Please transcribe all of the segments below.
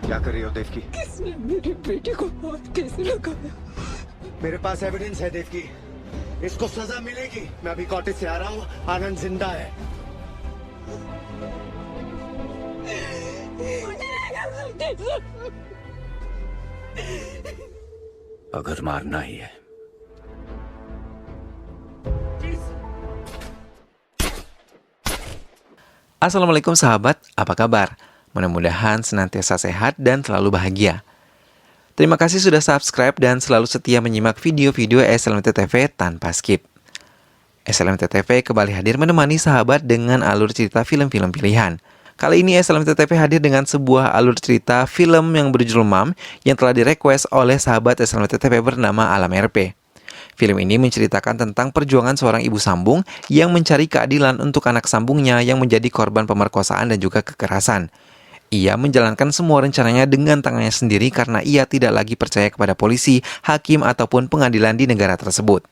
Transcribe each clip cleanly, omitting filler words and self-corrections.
क्या कर रही हो देवकी? किसने मेरे बेटे को हाथ कैसे लगाया? मेरे पास एविडेंस है देवकी, इसको सजा मिलेगी। मैं अभी कॉटेज से आ रहा हूँ, आनंद जिंदा है। अगर मारना ही है। Assalamualaikum sahabat, apa kabar? Mudah-mudahan senantiasa sehat dan selalu bahagia. Terima kasih sudah subscribe dan selalu setia menyimak video-video SLMT TV tanpa skip. SLMT TV kembali hadir menemani sahabat dengan alur cerita film-film pilihan. Kali ini SLMT TV hadir dengan sebuah alur cerita film yang berjudul Mom yang telah direquest oleh sahabat SLMT TV bernama Alam RP. Film ini menceritakan tentang perjuangan seorang ibu sambung yang mencari keadilan untuk anak sambungnya yang menjadi korban pemerkosaan dan juga kekerasan. Ia menjalankan semua rencananya dengan tangannya sendiri karena ia tidak lagi percaya kepada polisi, hakim, ataupun pengadilan di negara tersebut.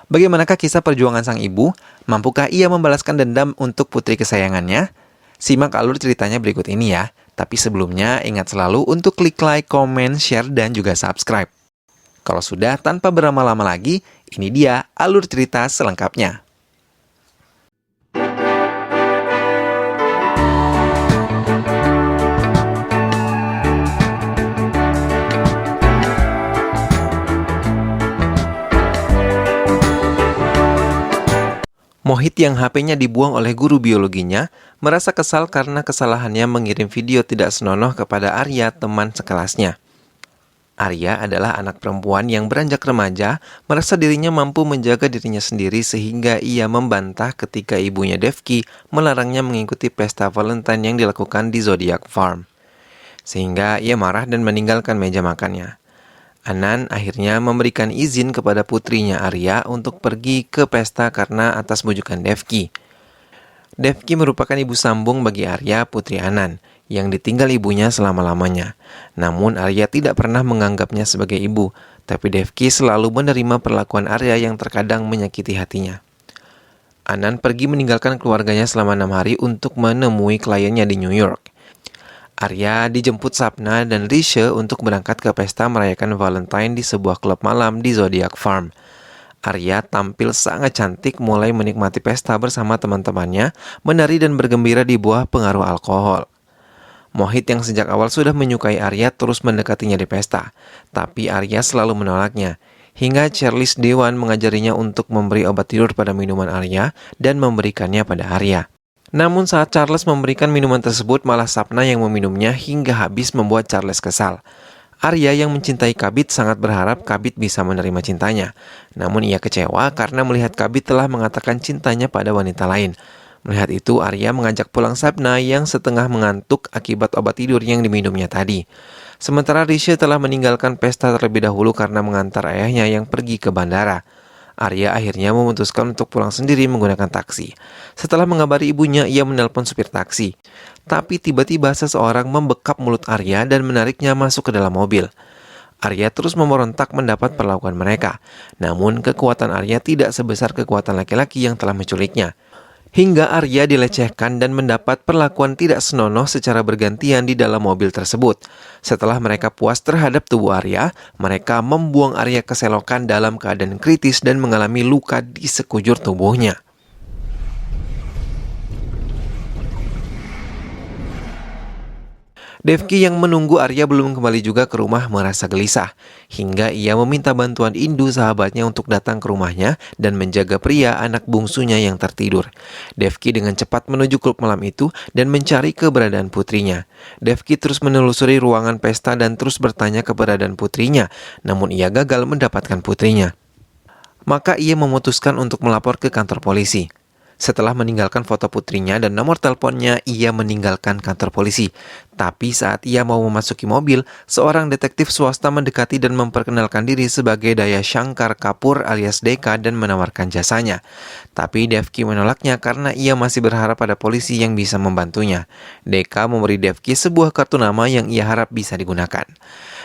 Bagaimanakah kisah perjuangan sang ibu? Mampukah ia membalaskan dendam untuk putri kesayangannya? Simak alur ceritanya berikut ini ya. Tapi sebelumnya ingat selalu untuk klik like, komen, share, dan juga subscribe. Kalau sudah, tanpa berlama-lama lagi, ini dia alur cerita selengkapnya. Mohit yang HP-nya dibuang oleh guru biologinya, merasa kesal karena kesalahannya mengirim video tidak senonoh kepada Arya, teman sekelasnya. Arya adalah anak perempuan yang beranjak remaja, merasa dirinya mampu menjaga dirinya sendiri sehingga ia membantah ketika ibunya Devki melarangnya mengikuti pesta Valentine yang dilakukan di Zodiac Farm. Sehingga ia marah dan meninggalkan meja makannya. Anan akhirnya memberikan izin kepada putrinya Arya untuk pergi ke pesta karena atas bujukan Devki. Devki merupakan ibu sambung bagi Arya, putri Anan, yang ditinggal ibunya selama-lamanya. Namun Arya tidak pernah menganggapnya sebagai ibu, tapi Devki selalu menerima perlakuan Arya yang terkadang menyakiti hatinya. Anan pergi meninggalkan keluarganya selama 6 hari untuk menemui kliennya di New York. Arya dijemput Sapna dan Risha untuk berangkat ke pesta merayakan Valentine di sebuah klub malam di Zodiac Farm. Arya tampil sangat cantik mulai menikmati pesta bersama teman-temannya, menari dan bergembira di bawah pengaruh alkohol. Mohit yang sejak awal sudah menyukai Arya terus mendekatinya di pesta, tapi Arya selalu menolaknya. Hingga Charles Dewan mengajarinya untuk memberi obat tidur pada minuman Arya dan memberikannya pada Arya. Namun saat Charles memberikan minuman tersebut malah Sapna yang meminumnya hingga habis membuat Charles kesal. Arya yang mencintai Kabit sangat berharap Kabit bisa menerima cintanya. Namun ia kecewa karena melihat Kabit telah mengatakan cintanya pada wanita lain. Melihat itu, Arya mengajak pulang Sapna yang setengah mengantuk akibat obat tidur yang diminumnya tadi. Sementara Risha telah meninggalkan pesta terlebih dahulu karena mengantar ayahnya yang pergi ke bandara. Arya akhirnya memutuskan untuk pulang sendiri menggunakan taksi. Setelah mengabari ibunya, ia menelpon supir taksi. Tapi tiba-tiba seseorang membekap mulut Arya dan menariknya masuk ke dalam mobil. Arya terus memberontak mendapat perlakuan mereka. Namun kekuatan Arya tidak sebesar kekuatan laki-laki yang telah menculiknya. Hingga Arya dilecehkan dan mendapat perlakuan tidak senonoh secara bergantian di dalam mobil tersebut. Setelah mereka puas terhadap tubuh Arya, mereka membuang Arya ke selokan dalam keadaan kritis dan mengalami luka di sekujur tubuhnya. Devki yang menunggu Arya belum kembali juga ke rumah merasa gelisah, hingga ia meminta bantuan Indu sahabatnya untuk datang ke rumahnya dan menjaga pria anak bungsunya yang tertidur. Devki dengan cepat menuju klub malam itu dan mencari keberadaan putrinya. Devki terus menelusuri ruangan pesta dan terus bertanya keberadaan putrinya, namun ia gagal mendapatkan putrinya. Maka ia memutuskan untuk melapor ke kantor polisi. Setelah meninggalkan foto putrinya dan nomor teleponnya, ia meninggalkan kantor polisi. Tapi saat ia mau memasuki mobil, seorang detektif swasta mendekati dan memperkenalkan diri sebagai Daya Shankar Kapoor alias Deka dan menawarkan jasanya. Tapi Devki menolaknya karena ia masih berharap pada polisi yang bisa membantunya. Deka memberi Devki sebuah kartu nama yang ia harap bisa digunakan.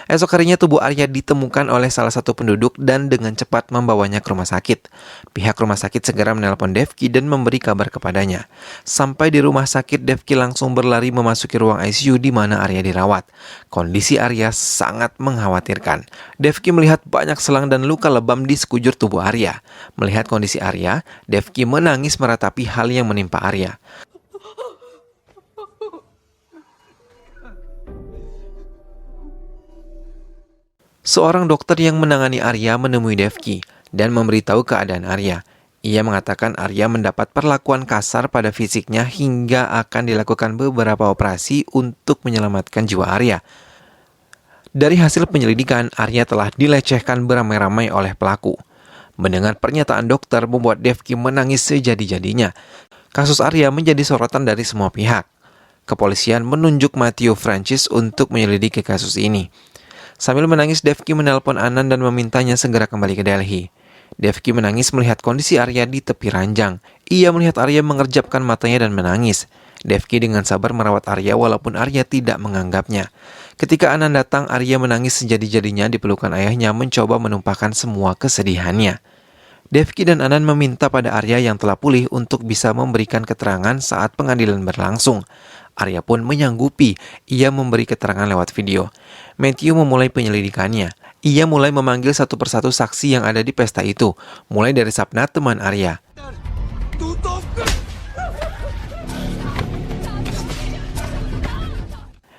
Esok harinya tubuh Arya ditemukan oleh salah satu penduduk dan dengan cepat membawanya ke rumah sakit. Pihak rumah sakit segera menelpon Devki dan memberi kabar kepadanya. Sampai di rumah sakit, Devki langsung berlari memasuki ruang ICU di mana Arya dirawat. Kondisi Arya sangat mengkhawatirkan. Devki melihat banyak selang dan luka lebam di sekujur tubuh Arya. Melihat kondisi Arya, Devki menangis meratapi hal yang menimpa Arya. Seorang dokter yang menangani Arya menemui Devki dan memberitahu keadaan Arya. Ia mengatakan Arya mendapat perlakuan kasar pada fisiknya hingga akan dilakukan beberapa operasi untuk menyelamatkan jiwa Arya. Dari hasil penyelidikan, Arya telah dilecehkan beramai-ramai oleh pelaku. Mendengar pernyataan dokter membuat Devki menangis sejadi-jadinya. Kasus Arya menjadi sorotan dari semua pihak. Kepolisian menunjuk Matthew Francis untuk menyelidiki kasus ini. Sambil menangis, Devki menelpon Anand dan memintanya segera kembali ke Delhi. Devki menangis melihat kondisi Arya di tepi ranjang. Ia melihat Arya mengerjapkan matanya dan menangis. Devki dengan sabar merawat Arya walaupun Arya tidak menganggapnya. Ketika Anand datang, Arya menangis sejadi-jadinya di pelukan ayahnya mencoba menumpahkan semua kesedihannya. Devki dan Anand meminta pada Arya yang telah pulih untuk bisa memberikan keterangan saat pengadilan berlangsung. Arya pun menyanggupi, ia memberi keterangan lewat video. Matthew memulai penyelidikannya. Ia mulai memanggil satu persatu saksi yang ada di pesta itu, mulai dari Sapna, teman Arya.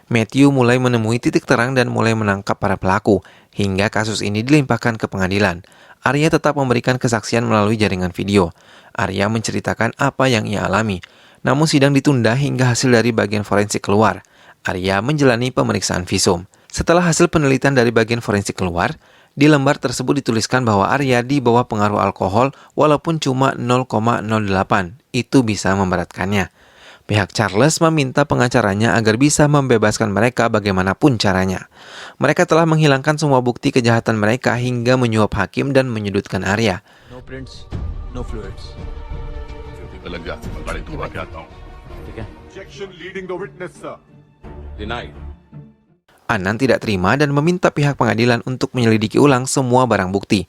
Matthew mulai menemui titik terang dan mulai menangkap para pelaku, hingga kasus ini dilimpahkan ke pengadilan. Arya tetap memberikan kesaksian melalui jaringan video. Arya menceritakan apa yang ia alami. Namun sidang ditunda hingga hasil dari bagian forensik keluar. Arya menjalani pemeriksaan visum. Setelah hasil penelitian dari bagian forensik keluar, di lembar tersebut dituliskan bahwa Arya di bawah pengaruh alkohol walaupun cuma 0,08. Itu bisa memberatkannya. Pihak Charles meminta pengacaranya agar bisa membebaskan mereka bagaimanapun caranya. Mereka telah menghilangkan semua bukti kejahatan mereka hingga menyuap hakim dan menyudutkan Arya. No prints, no fluids. लग गया गाड़ी धोवा के आता हूँ ठीक है Objection leading the witness, sir. Denied. Anand tidak terima dan meminta pihak pengadilan untuk menyelidiki ulang semua barang bukti.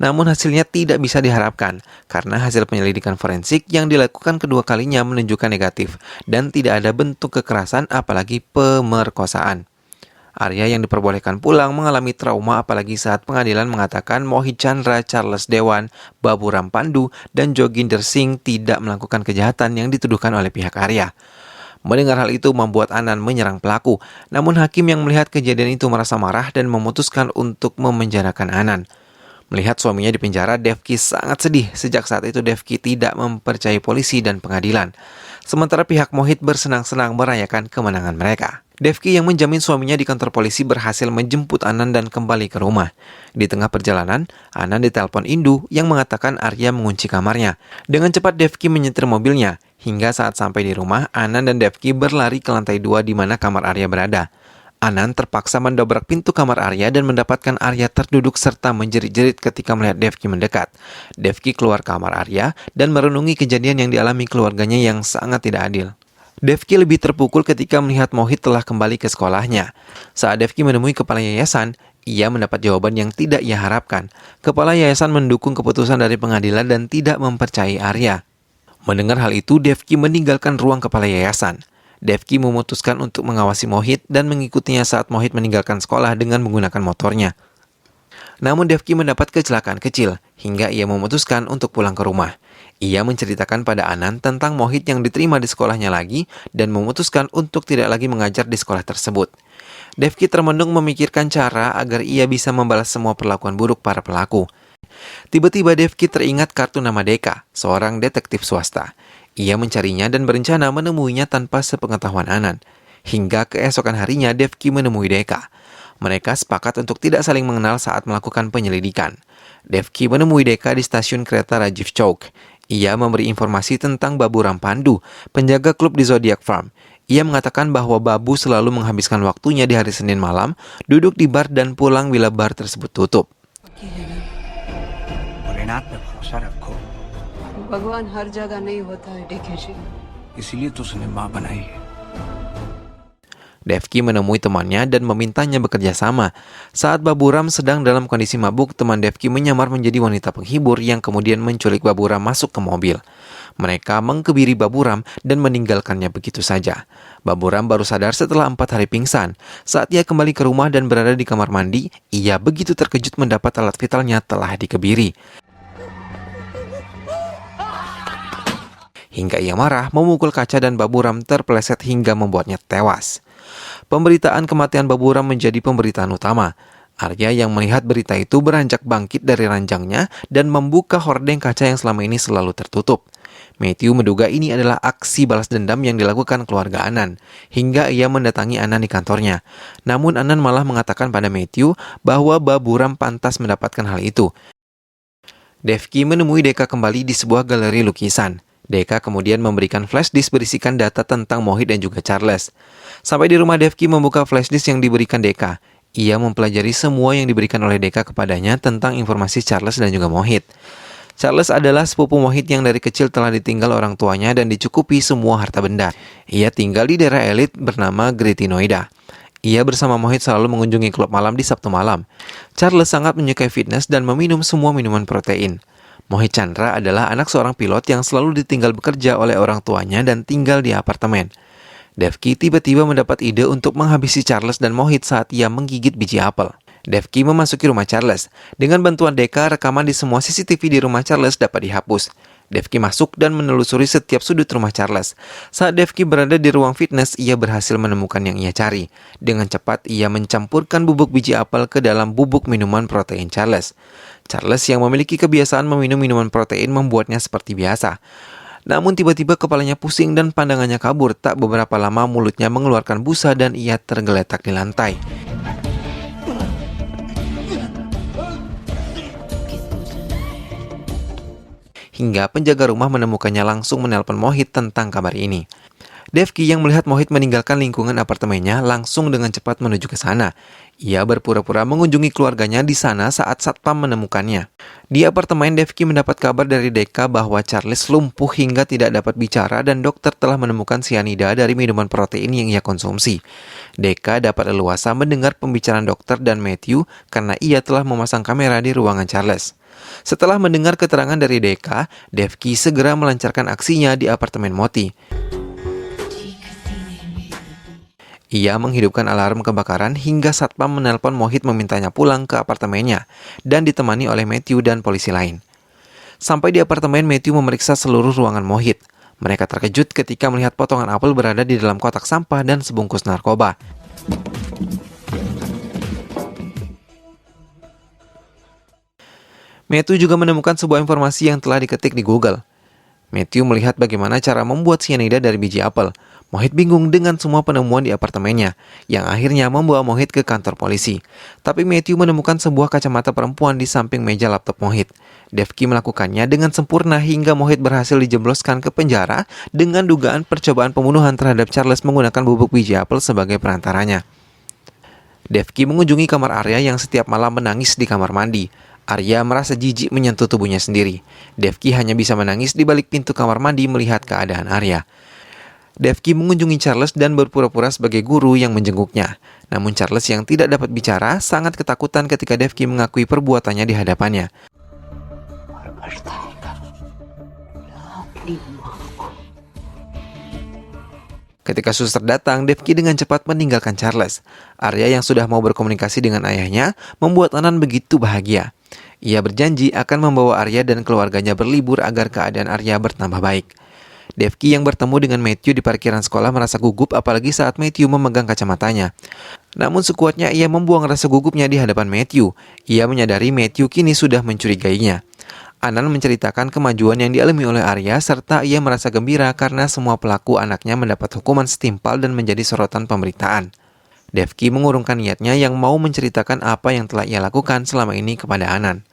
Namun hasilnya tidak bisa diharapkan karena hasil penyelidikan forensik yang dilakukan kedua kalinya menunjukkan negatif dan tidak ada bentuk kekerasan apalagi pemerkosaan. Arya yang diperbolehkan pulang mengalami trauma apalagi saat pengadilan mengatakan Mohit Chandra, Charles Dewan, Babu Rampandu, dan Joginder Singh tidak melakukan kejahatan yang dituduhkan oleh pihak Arya. Mendengar hal itu membuat Anand menyerang pelaku, namun hakim yang melihat kejadian itu merasa marah dan memutuskan untuk memenjarakan Anand. Melihat suaminya di penjara, Devki sangat sedih. Sejak saat itu Devki tidak mempercayai polisi dan pengadilan. Sementara pihak Mohit bersenang-senang merayakan kemenangan mereka. Devki yang menjamin suaminya di kantor polisi berhasil menjemput Anand dan kembali ke rumah. Di tengah perjalanan, Anand ditelepon Indu yang mengatakan Arya mengunci kamarnya. Dengan cepat Devki menyetir mobilnya. Hingga saat sampai di rumah, Anand dan Devki berlari ke lantai 2 di mana kamar Arya berada. Anand terpaksa mendobrak pintu kamar Arya dan mendapatkan Arya terduduk serta menjerit-jerit ketika melihat Devki mendekat. Devki keluar kamar Arya dan merenungi kejadian yang dialami keluarganya yang sangat tidak adil. Devki lebih terpukul ketika melihat Mohit telah kembali ke sekolahnya. Saat Devki menemui kepala yayasan, ia mendapat jawaban yang tidak ia harapkan. Kepala yayasan mendukung keputusan dari pengadilan dan tidak mempercayai Arya. Mendengar hal itu, Devki meninggalkan ruang kepala yayasan. Devki memutuskan untuk mengawasi Mohit dan mengikutinya saat Mohit meninggalkan sekolah dengan menggunakan motornya. Namun Devki mendapat kecelakaan kecil hingga ia memutuskan untuk pulang ke rumah. Ia menceritakan pada Anand tentang Mohit yang diterima di sekolahnya lagi dan memutuskan untuk tidak lagi mengajar di sekolah tersebut. Devki termenung memikirkan cara agar ia bisa membalas semua perlakuan buruk para pelaku. Tiba-tiba Devki teringat kartu nama Deka, seorang detektif swasta. Ia mencarinya dan berencana menemuinya tanpa sepengetahuan Anand. Hingga keesokan harinya Devki menemui Deka. Mereka sepakat untuk tidak saling mengenal saat melakukan penyelidikan. Devki menemui Deka di stasiun kereta Rajiv Chowk. Ia memberi informasi tentang Babu Rampandu, penjaga klub di Zodiac Farm. Ia mengatakan bahwa Babu selalu menghabiskan waktunya di hari Senin malam, duduk di bar dan pulang bila bar tersebut tutup. भगवान हर जगह नहीं होता है, देखे जी। इसीलिए तो उसने माँ बनाई है। Devki menemui temannya dan memintanya bekerja sama. Saat Baburam sedang dalam kondisi mabuk, teman Devki menyamar menjadi wanita penghibur yang kemudian menculik Baburam masuk ke mobil. Mereka mengkebiri Baburam dan meninggalkannya begitu saja. Baburam baru sadar setelah 4 hari pingsan. Saat ia kembali ke rumah dan berada di kamar mandi, ia begitu terkejut mendapat alat vitalnya telah dikebiri. Hingga ia marah, memukul kaca dan Baburam terpeleset hingga membuatnya tewas. Pemberitaan kematian Baburam menjadi pemberitaan utama. Arya yang melihat berita itu beranjak bangkit dari ranjangnya dan membuka hordeng kaca yang selama ini selalu tertutup. Matthew menduga ini adalah aksi balas dendam yang dilakukan keluarga Anan, hingga ia mendatangi Anan di kantornya. Namun Anan malah mengatakan pada Matthew bahwa Baburam pantas mendapatkan hal itu. Devki menemui Deka kembali di sebuah galeri lukisan. Deka kemudian memberikan flash disk berisikan data tentang Mohit dan juga Charles. Sampai di rumah, Devki membuka flash disk yang diberikan Deka. Ia mempelajari semua yang diberikan oleh Deka kepadanya tentang informasi Charles dan juga Mohit. Charles adalah sepupu Mohit yang dari kecil telah ditinggal orang tuanya dan dicukupi semua harta benda. Ia tinggal di daerah elit bernama Greater Noida. Ia bersama Mohit selalu mengunjungi klub malam di Sabtu malam. Charles sangat menyukai fitness dan meminum semua minuman protein. Mohit Chandra adalah anak seorang pilot yang selalu ditinggal bekerja oleh orang tuanya dan tinggal di apartemen. Devki tiba-tiba mendapat ide untuk menghabisi Charles dan Mohit saat ia menggigit biji apel. Devki memasuki rumah Charles. Dengan bantuan Deka, rekaman di semua CCTV di rumah Charles dapat dihapus. Devki masuk dan menelusuri setiap sudut rumah Charles. Saat Devki berada di ruang fitness, ia berhasil menemukan yang ia cari. Dengan cepat, ia mencampurkan bubuk biji apel ke dalam bubuk minuman protein Charles. Charles yang memiliki kebiasaan meminum minuman protein membuatnya seperti biasa. Namun tiba-tiba kepalanya pusing dan pandangannya kabur. Tak beberapa lama mulutnya mengeluarkan busa dan ia tergeletak di lantai. Hingga penjaga rumah menemukannya langsung menelpon Mohit tentang kabar ini. Devki yang melihat Mohit meninggalkan lingkungan apartemennya langsung dengan cepat menuju ke sana. Ia berpura-pura mengunjungi keluarganya di sana saat satpam menemukannya. Di apartemen, Devki mendapat kabar dari Deka bahwa Charles lumpuh hingga tidak dapat bicara dan dokter telah menemukan sianida dari minuman protein yang ia konsumsi. Deka dapat leluasa mendengar pembicaraan dokter dan Matthew karena ia telah memasang kamera di ruangan Charles. Setelah mendengar keterangan dari Deka, Devki segera melancarkan aksinya di apartemen Moti. Ia menghidupkan alarm kebakaran hingga satpam menelpon Mohit memintanya pulang ke apartemennya dan ditemani oleh Matthew dan polisi lain. Sampai di apartemen, Matthew memeriksa seluruh ruangan Mohit. Mereka terkejut ketika melihat potongan apel berada di dalam kotak sampah dan sebungkus narkoba. Matthew juga menemukan sebuah informasi yang telah diketik di Google. Matthew melihat bagaimana cara membuat sianida dari biji apel. Mohit bingung dengan semua penemuan di apartemennya, yang akhirnya membawa Mohit ke kantor polisi. Tapi Matthew menemukan sebuah kacamata perempuan di samping meja laptop Mohit. Devki melakukannya dengan sempurna hingga Mohit berhasil dijebloskan ke penjara dengan dugaan percobaan pembunuhan terhadap Charles menggunakan bubuk biji apel sebagai perantaranya. Devki mengunjungi kamar Arya yang setiap malam menangis di kamar mandi. Arya merasa jijik menyentuh tubuhnya sendiri. Devki hanya bisa menangis di balik pintu kamar mandi melihat keadaan Arya. Devki mengunjungi Charles dan berpura-pura sebagai guru yang menjenguknya. Namun Charles yang tidak dapat bicara sangat ketakutan ketika Devki mengakui perbuatannya di hadapannya. Ketika suster datang, Devki dengan cepat meninggalkan Charles. Arya yang sudah mau berkomunikasi dengan ayahnya membuat Anan begitu bahagia. Ia berjanji akan membawa Arya dan keluarganya berlibur agar keadaan Arya bertambah baik. Devki yang bertemu dengan Matthew di parkiran sekolah merasa gugup apalagi saat Matthew memegang kacamatanya. Namun sekuatnya ia membuang rasa gugupnya di hadapan Matthew. Ia menyadari Matthew kini sudah mencurigainya. Anan menceritakan kemajuan yang dialami oleh Arya serta ia merasa gembira karena semua pelaku anaknya mendapat hukuman setimpal dan menjadi sorotan pemberitaan. Devki mengurungkan niatnya yang mau menceritakan apa yang telah ia lakukan selama ini kepada Anan.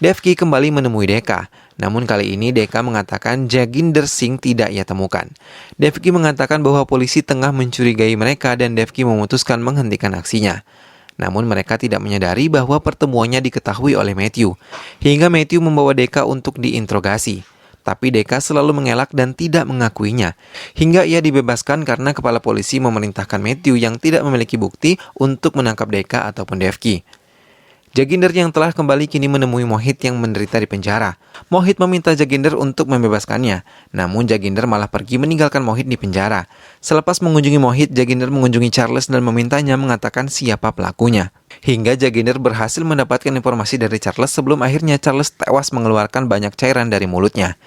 Devki kembali menemui Deka, namun kali ini Deka mengatakan Jaginder Singh tidak ia temukan. Devki mengatakan bahwa polisi tengah mencurigai mereka dan Devki memutuskan menghentikan aksinya. Namun mereka tidak menyadari bahwa pertemuannya diketahui oleh Matthew, hingga Matthew membawa Deka untuk diinterogasi. Tapi Deka selalu mengelak dan tidak mengakuinya. Hingga ia dibebaskan karena kepala polisi memerintahkan Matthew yang tidak memiliki bukti untuk menangkap Deka ataupun Devki. Jaginder yang telah kembali kini menemui Mohit yang menderita di penjara. Mohit meminta Jaginder untuk membebaskannya. Namun Jaginder malah pergi meninggalkan Mohit di penjara. Selepas mengunjungi Mohit, Jaginder mengunjungi Charles dan memintanya mengatakan siapa pelakunya. Hingga Jaginder berhasil mendapatkan informasi dari Charles sebelum akhirnya Charles tewas mengeluarkan banyak cairan dari mulutnya.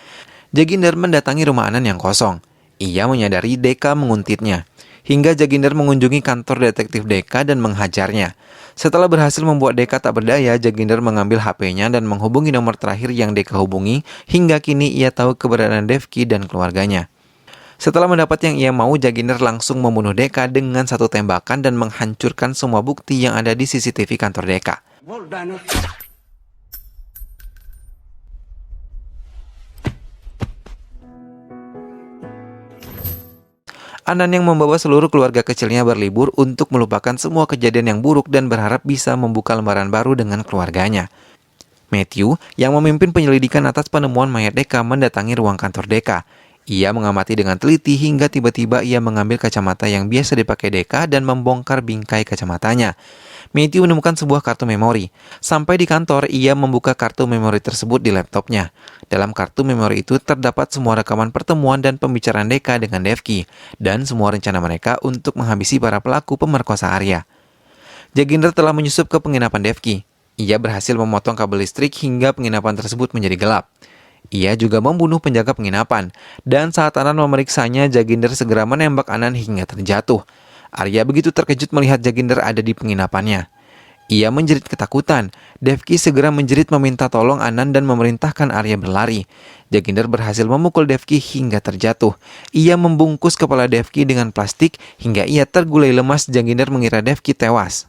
Jaginder mendatangi rumah Anand yang kosong. Ia menyadari Deka menguntitnya. Hingga Jaginder mengunjungi kantor detektif Deka dan menghajarnya. Setelah berhasil membuat Deka tak berdaya, Jaginder mengambil HP-nya dan menghubungi nomor terakhir yang Deka hubungi. Hingga kini ia tahu keberadaan Devki dan keluarganya. Setelah mendapat yang ia mau, Jaginder langsung membunuh Deka dengan satu tembakan dan menghancurkan semua bukti yang ada di CCTV kantor Deka. Anand yang membawa seluruh keluarga kecilnya berlibur untuk melupakan semua kejadian yang buruk dan berharap bisa membuka lembaran baru dengan keluarganya. Matthew yang memimpin penyelidikan atas penemuan mayat Deka mendatangi ruang kantor Deka. Ia mengamati dengan teliti hingga tiba-tiba ia mengambil kacamata yang biasa dipakai Deka dan membongkar bingkai kacamatanya. Matthew menemukan sebuah kartu memori. Sampai di kantor, ia membuka kartu memori tersebut di laptopnya. Dalam kartu memori itu terdapat semua rekaman pertemuan dan pembicaraan Deka dengan Devki, dan semua rencana mereka untuk menghabisi para pelaku pemerkosa Arya. Jaginder telah menyusup ke penginapan Devki. Ia berhasil memotong kabel listrik hingga penginapan tersebut menjadi gelap. Ia juga membunuh penjaga penginapan, dan saat Anand memeriksanya, Jaginder segera menembak Anand hingga terjatuh. Arya begitu terkejut melihat Jaginder ada di penginapannya. Ia menjerit ketakutan. Devki segera menjerit meminta tolong Anand dan memerintahkan Arya berlari. Jaginder berhasil memukul Devki hingga terjatuh. Ia membungkus kepala Devki dengan plastik hingga ia tergulai lemas. Jaginder mengira Devki tewas.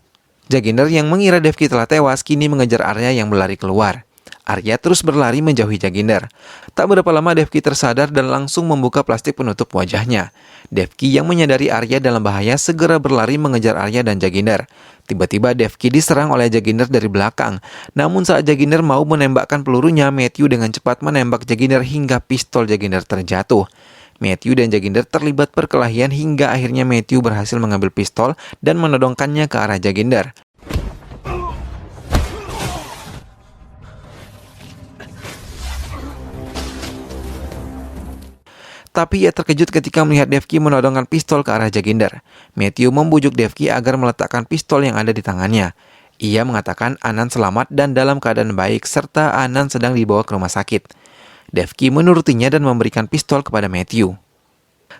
Jaginder yang mengira Devki telah tewas kini mengejar Arya yang berlari keluar. Arya terus berlari menjauhi Jaginder. Tak berapa lama Devki tersadar dan langsung membuka plastik penutup wajahnya. Devki yang menyadari Arya dalam bahaya segera berlari mengejar Arya dan Jaginder. Tiba-tiba Devki diserang oleh Jaginder dari belakang. Namun saat Jaginder mau menembakkan pelurunya, Matthew dengan cepat menembak Jaginder hingga pistol Jaginder terjatuh. Matthew dan Jaginder terlibat perkelahian hingga akhirnya Matthew berhasil mengambil pistol dan menodongkannya ke arah Jaginder. Tapi ia terkejut ketika melihat Devki menodongkan pistol ke arah Jaginder. Matthew membujuk Devki agar meletakkan pistol yang ada di tangannya. Ia mengatakan Anand selamat dan dalam keadaan baik serta Anand sedang dibawa ke rumah sakit. Devki menurutinya dan memberikan pistol kepada Matthew.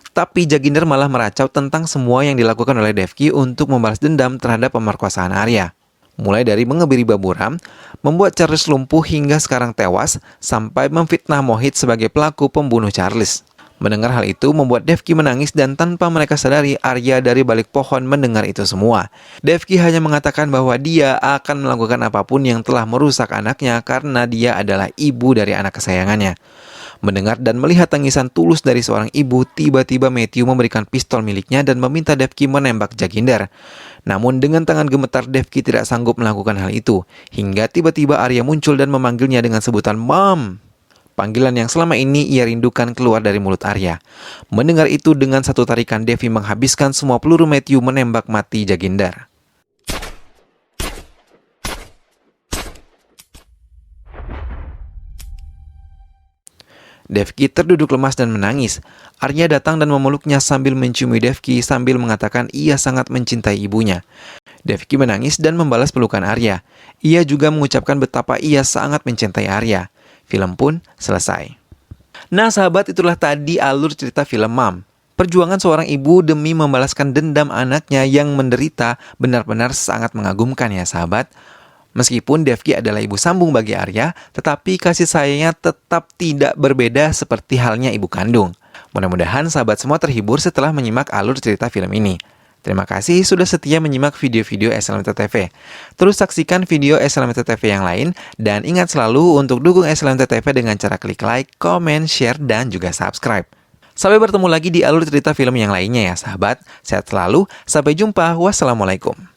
Tapi Jaginder malah meracau tentang semua yang dilakukan oleh Devki untuk membalas dendam terhadap pemerkosaan Arya. Mulai dari mengebiri Baburam, membuat Charles lumpuh hingga sekarang tewas, sampai memfitnah Mohit sebagai pelaku pembunuh Charles. Mendengar hal itu membuat Devki menangis dan tanpa mereka sadari Arya dari balik pohon mendengar itu semua. Devki hanya mengatakan bahwa dia akan melakukan apapun yang telah merusak anaknya karena dia adalah ibu dari anak kesayangannya. Mendengar dan melihat tangisan tulus dari seorang ibu, tiba-tiba Matthew memberikan pistol miliknya dan meminta Devki menembak Jaginder. Namun dengan tangan gemetar Devki tidak sanggup melakukan hal itu. Hingga tiba-tiba Arya muncul dan memanggilnya dengan sebutan Mom. Panggilan yang selama ini ia rindukan keluar dari mulut Arya. Mendengar itu dengan satu tarikan Devi menghabiskan semua peluru Matthew menembak mati Jaginder. Devki terduduk lemas dan menangis. Arya datang dan memeluknya sambil menciumi Devki sambil mengatakan ia sangat mencintai ibunya. Devki menangis dan membalas pelukan Arya. Ia juga mengucapkan betapa ia sangat mencintai Arya. Film pun selesai. Nah sahabat, itulah tadi alur cerita film Mom. Perjuangan seorang ibu demi membalaskan dendam anaknya yang menderita benar-benar sangat mengagumkan ya sahabat. Meskipun Devki adalah ibu sambung bagi Arya, tetapi kasih sayangnya tetap tidak berbeda seperti halnya ibu kandung. Mudah-mudahan sahabat semua terhibur setelah menyimak alur cerita film ini. Terima kasih sudah setia menyimak video-video SLMT TV. Terus saksikan video SLMT TV yang lain, dan ingat selalu untuk dukung SLMT TV dengan cara klik like, comment, share, dan juga subscribe. Sampai bertemu lagi di alur cerita film yang lainnya ya sahabat. Sehat selalu, sampai jumpa, wassalamualaikum.